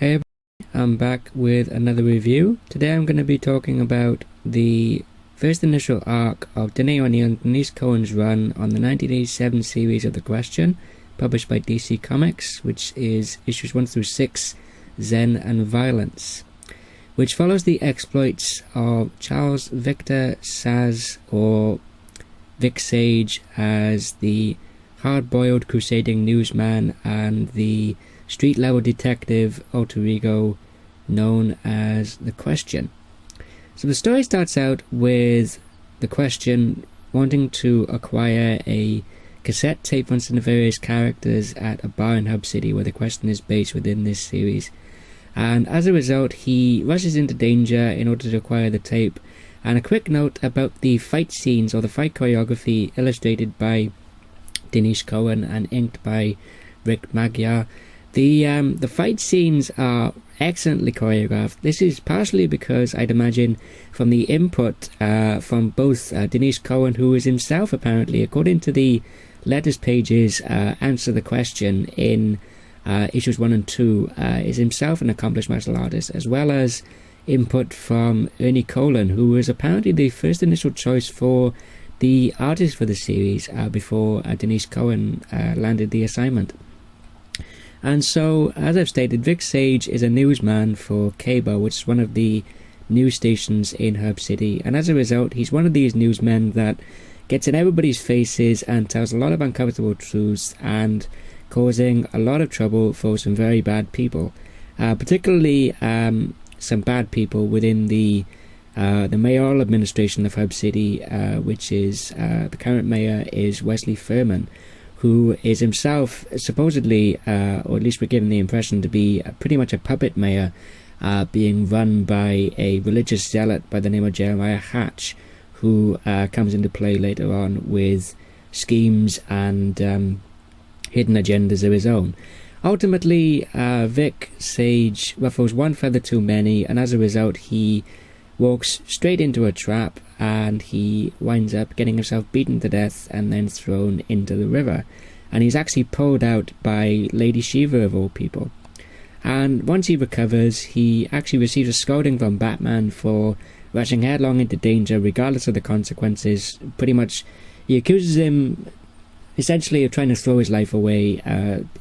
Hey everybody, I'm back with another review. Today I'm going to be talking about the first initial arc of Denny O'Neil and Denys Cowan's run on the 1987 series of The Question, published by DC Comics, which is issues 1 through 6, Zen and Violence, which follows the exploits of Charles Victor Saz, or Vic Sage, as the hard-boiled crusading newsman and the street-level detective alter ego known as The Question. So the story starts out with The Question wanting to acquire a cassette tape on some of the various characters at a bar in Hub City where The Question is based within this series. And as a result, he rushes into danger in order to acquire the tape. And a quick note about the fight scenes, or the fight choreography, illustrated by Denys Cowan and inked by Rick Magyar. The fight scenes are excellently choreographed. This is partially because, I'd imagine, from the input from both Denys Cowan, who is himself apparently, according to the letters pages, answer the question in issues 1 and 2, is himself an accomplished martial artist, as well as input from Ernie Colan, who was apparently the first initial choice for the artist for the series before Denys Cowan landed the assignment. And so, as I've stated, Vic Sage is a newsman for Cable, which is one of the news stations in Hub City, and as a result, he's one of these newsmen that gets in everybody's faces and tells a lot of uncomfortable truths and causing a lot of trouble for some very bad people, particularly some bad people within the mayoral administration of Hub City, which is the current mayor is Wesley Furman, who is himself supposedly, or at least we're given the impression to be pretty much a puppet mayor, being run by a religious zealot by the name of Jeremiah Hatch, who comes into play later on with schemes and hidden agendas of his own. Ultimately, Vic Sage ruffles one feather too many, and as a result he walks straight into a trap, and he winds up getting himself beaten to death and then thrown into the river. And he's actually pulled out by Lady Shiva, of all people. And once he recovers, he actually receives a scolding from Batman for rushing headlong into danger regardless of the consequences. Pretty much, he accuses him essentially of trying to throw his life away.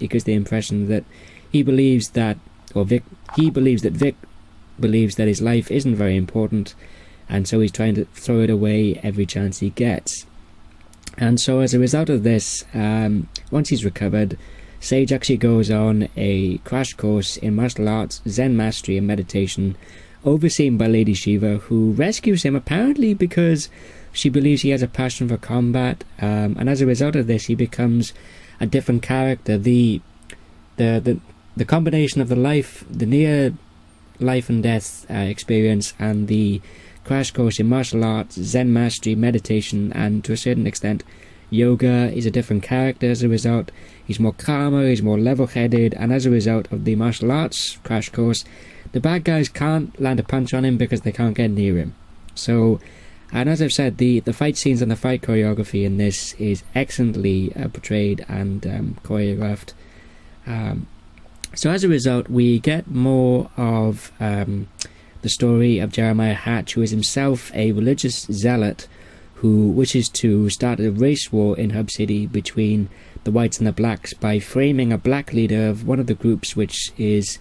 He gives the impression that he believes that, or Vic believes that his life isn't very important, and so he's trying to throw it away every chance he gets. And so as a result of this, once he's recovered, Sage actually goes on a crash course in martial arts, Zen mastery and meditation, overseen by Lady Shiva, who rescues him apparently because she believes he has a passion for combat, and as a result of this he becomes a different character. The combination of the near life and death experience and the crash course in martial arts, Zen mastery, meditation, and to a certain extent yoga, is a different character. As a result, he's more calmer, he's more level-headed, and as a result of the martial arts crash course, the bad guys can't land a punch on him because they can't get near him. So, and as I've said, the fight scenes and the fight choreography in this is excellently portrayed and choreographed. So as a result, we get more of the story of Jeremiah Hatch, who is himself a religious zealot who wishes to start a race war in Hub City between the whites and the blacks by framing a black leader of one of the groups, which is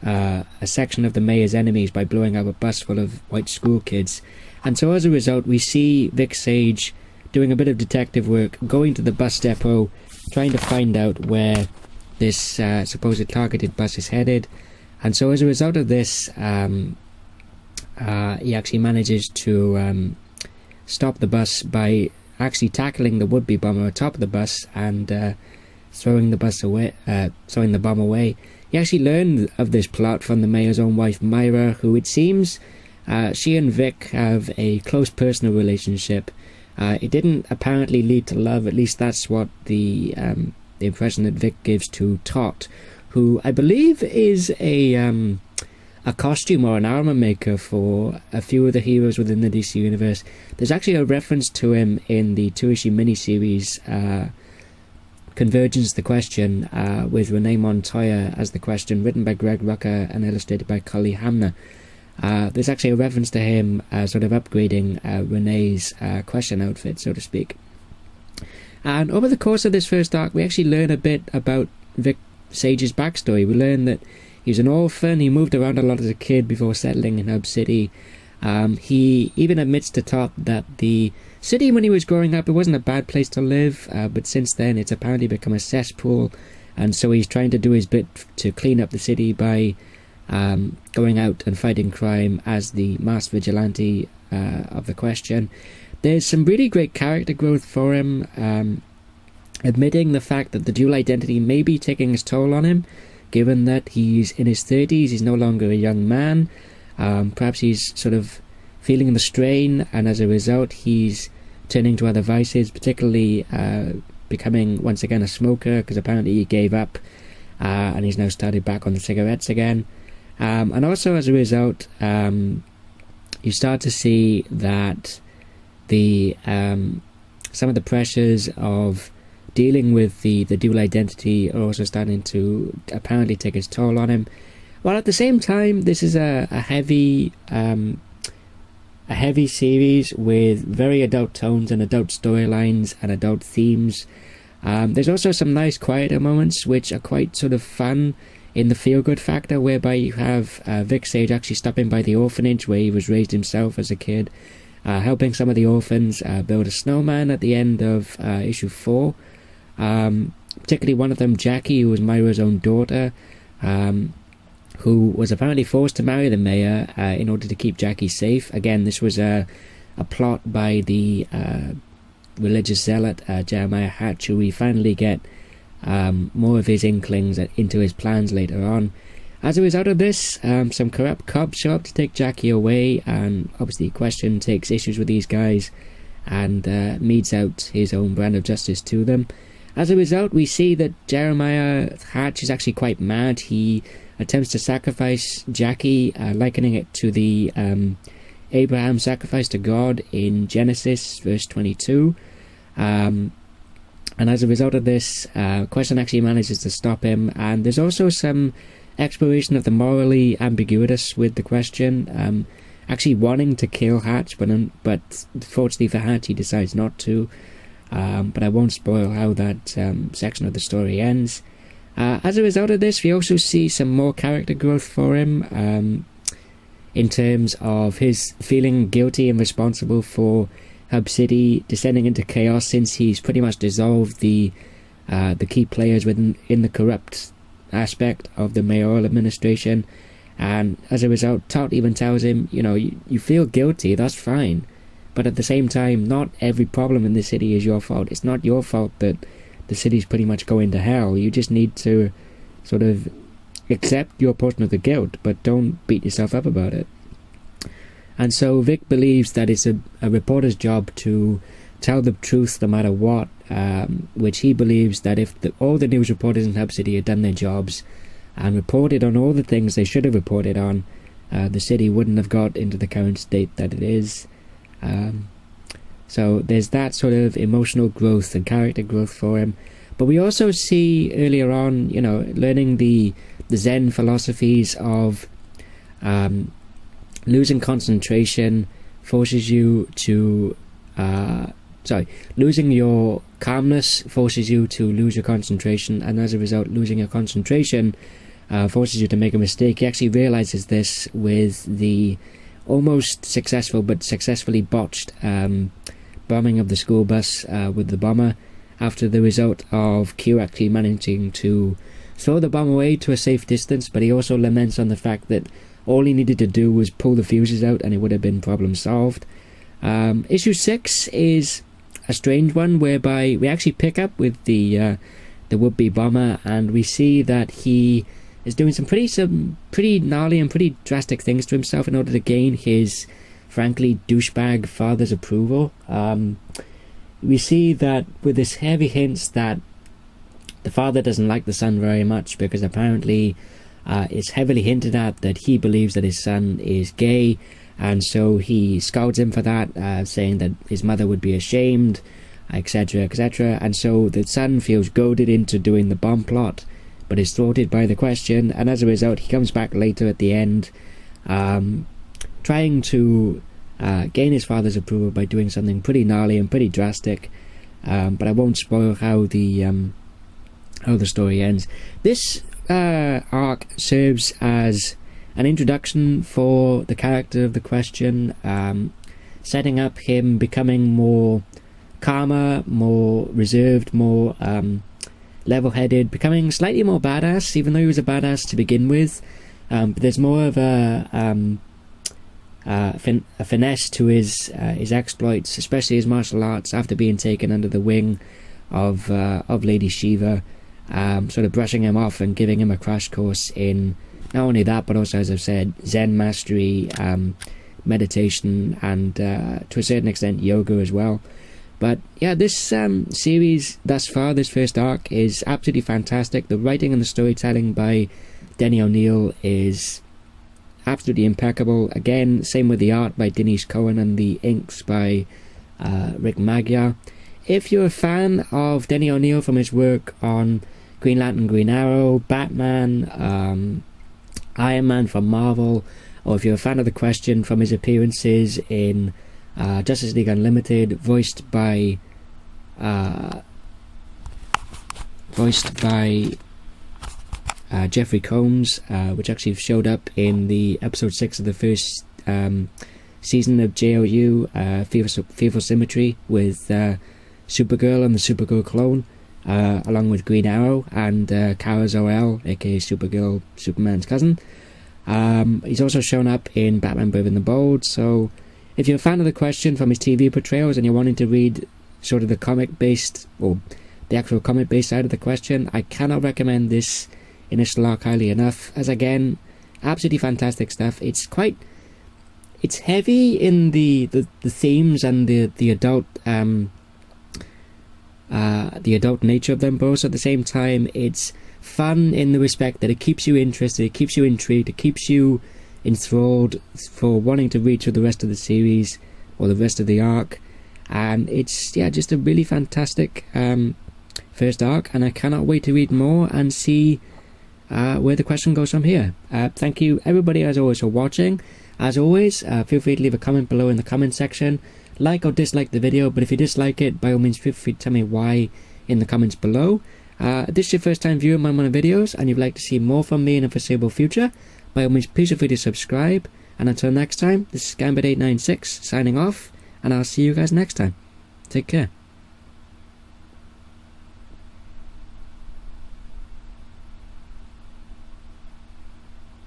a section of the mayor's enemies, by blowing up a bus full of white school kids. And so as a result, we see Vic Sage doing a bit of detective work, going to the bus depot, trying to find out where this supposed targeted bus is headed. And so as a result of this, he actually manages to stop the bus by actually tackling the would-be bomber atop of the bus and throwing the bomb away. He actually learned of this plot from the mayor's own wife, Myra, who it seems she and Vic have a close personal relationship. It didn't apparently lead to love, at least that's what the impression that Vic gives to Tot, who I believe is a costume or an armor maker for a few of the heroes within the DC universe. There's actually a reference to him in the 2-issue miniseries Convergence the Question, with Renee Montoya as the question, written by Greg Rucka and illustrated by Cully Hamner. There's actually a reference to him sort of upgrading Renee's question outfit, so to speak. And over the course of this first arc, we actually learn a bit about Vic Sage's backstory. We learn that he was an orphan, he moved around a lot as a kid before settling in Hub City. He even admits to Todd that the city when he was growing up, it wasn't a bad place to live, but since then it's apparently become a cesspool, and so he's trying to do his bit to clean up the city by going out and fighting crime as the masked vigilante of the question. There's some really great character growth for him, admitting the fact that the dual identity may be taking its toll on him, given that he's in his 30s, he's no longer a young man. Perhaps he's sort of feeling the strain, and as a result he's turning to other vices, particularly becoming once again a smoker, because apparently he gave up and he's now started back on the cigarettes again. And also as a result, you start to see that the some of the pressures of dealing with the dual identity are also starting to apparently take its toll on him. While at the same time, this is a heavy series with very adult tones and adult storylines and adult themes. There's also some nice quieter moments which are quite sort of fun in the feel-good factor, whereby you have Vic Sage actually stopping by the orphanage where he was raised himself as a kid, helping some of the orphans build a snowman at the end of issue 4. Particularly one of them, Jackie, who was Myra's own daughter, who was apparently forced to marry the mayor in order to keep Jackie safe. Again, this was a plot by the religious zealot Jeremiah Hatch, who we finally get more of his inklings into his plans later on. As a result of this, some corrupt cops show up to take Jackie away, and obviously Question takes issues with these guys and metes out his own brand of justice to them. As a result, we see that Jeremiah Hatch is actually quite mad. He attempts to sacrifice Jackie, likening it to the Abraham sacrifice to God in Genesis verse 22. And as a result of this, Question actually manages to stop him, and there's also some exploration of the morally ambiguous with the Question, actually wanting to kill Hatch, but fortunately for Hatch he decides not to. But I won't spoil how that section of the story ends. As a result of this, we also see some more character growth for him, in terms of his feeling guilty and responsible for Hub City descending into chaos, since he's pretty much dissolved the key players in the corrupt aspect of the mayoral administration. And as a result, Todd even tells him, you feel guilty, that's fine, but at the same time, not every problem in the city is your fault. It's not your fault that the city's pretty much going to hell. You just need to sort of accept your portion of the guilt, but don't beat yourself up about it. And so Vic believes that it's a reporter's job to tell the truth no matter what, which he believes that if all the news reporters in Hub City had done their jobs and reported on all the things they should have reported on, the city wouldn't have got into the current state that it is. So there's that sort of emotional growth and character growth for him. But we also see earlier on, learning the Zen philosophies of losing concentration forces you to... losing your calmness forces you to lose your concentration, and as a result, losing your concentration forces you to make a mistake. He actually realizes this with the almost successful but successfully botched bombing of the school bus with the bomber, after the result of Q actually managing to throw the bomb away to a safe distance. But he also laments on the fact that all he needed to do was pull the fuses out and it would have been problem solved. Issue 6 is a strange one, whereby we actually pick up with the would-be bomber, and we see that he is doing some pretty gnarly and pretty drastic things to himself in order to gain his frankly douchebag father's approval. We see that with this heavy hints that the father doesn't like the son very much, because apparently it's heavily hinted at that he believes that his son is gay, and so he scolds him for that, saying that his mother would be ashamed, etc., etc. And so the son feels goaded into doing the bomb plot, but is thwarted by the question, and as a result he comes back later at the end, trying to gain his father's approval by doing something pretty gnarly and pretty drastic, but I won't spoil how the story ends. This arc serves as an introduction for the character of the question, setting up him becoming more calmer, more reserved, more level-headed, becoming slightly more badass, even though he was a badass to begin with. But there's more of a finesse to his exploits, especially his martial arts, after being taken under the wing of Lady Shiva, sort of brushing him off and giving him a crash course in not only that, but also, as I've said, Zen mastery, meditation, and to a certain extent yoga as well. But yeah, this series thus far, this first arc, is absolutely fantastic. The writing and the storytelling by Denny O'Neil is absolutely impeccable. Again, same with the art by Denys Cowan and the inks by Rick Magyar. If you're a fan of Denny O'Neil from his work on Green Lantern, Green Arrow, Batman, Iron Man from Marvel, or if you're a fan of the question from his appearances in Justice League Unlimited, voiced by Jeffrey Combs, which actually showed up in the episode 6 of the first season of JOU, Fearful Symmetry, with Supergirl and the Supergirl clone, along with Green Arrow and Kara Zor-El, aka Supergirl, Superman's cousin. He's also shown up in Batman Brave and the Bold. So if you're a fan of the question from his TV portrayals and you're wanting to read sort of the comic-based, or the actual comic-based side of the question, I cannot recommend this initial arc highly enough, as again, absolutely fantastic stuff. It's heavy in the themes and the adult nature of them both. At the same time, it's fun in the respect that it keeps you interested, it keeps you intrigued, it keeps you enthralled for wanting to read through the rest of the series or the rest of the arc. And it's just a really fantastic first arc, and I cannot wait to read more and see where the question goes from here. Thank you everybody as always for watching. As always, feel free to leave a comment below in the comment section. Like or dislike the video, but if you dislike it, by all means feel free to tell me why in the comments below. If this is your first time viewing my videos and you'd like to see more from me in the foreseeable future, by all means please feel free to subscribe. And until next time, this is Gambit896 signing off, and I'll see you guys next time. Take care.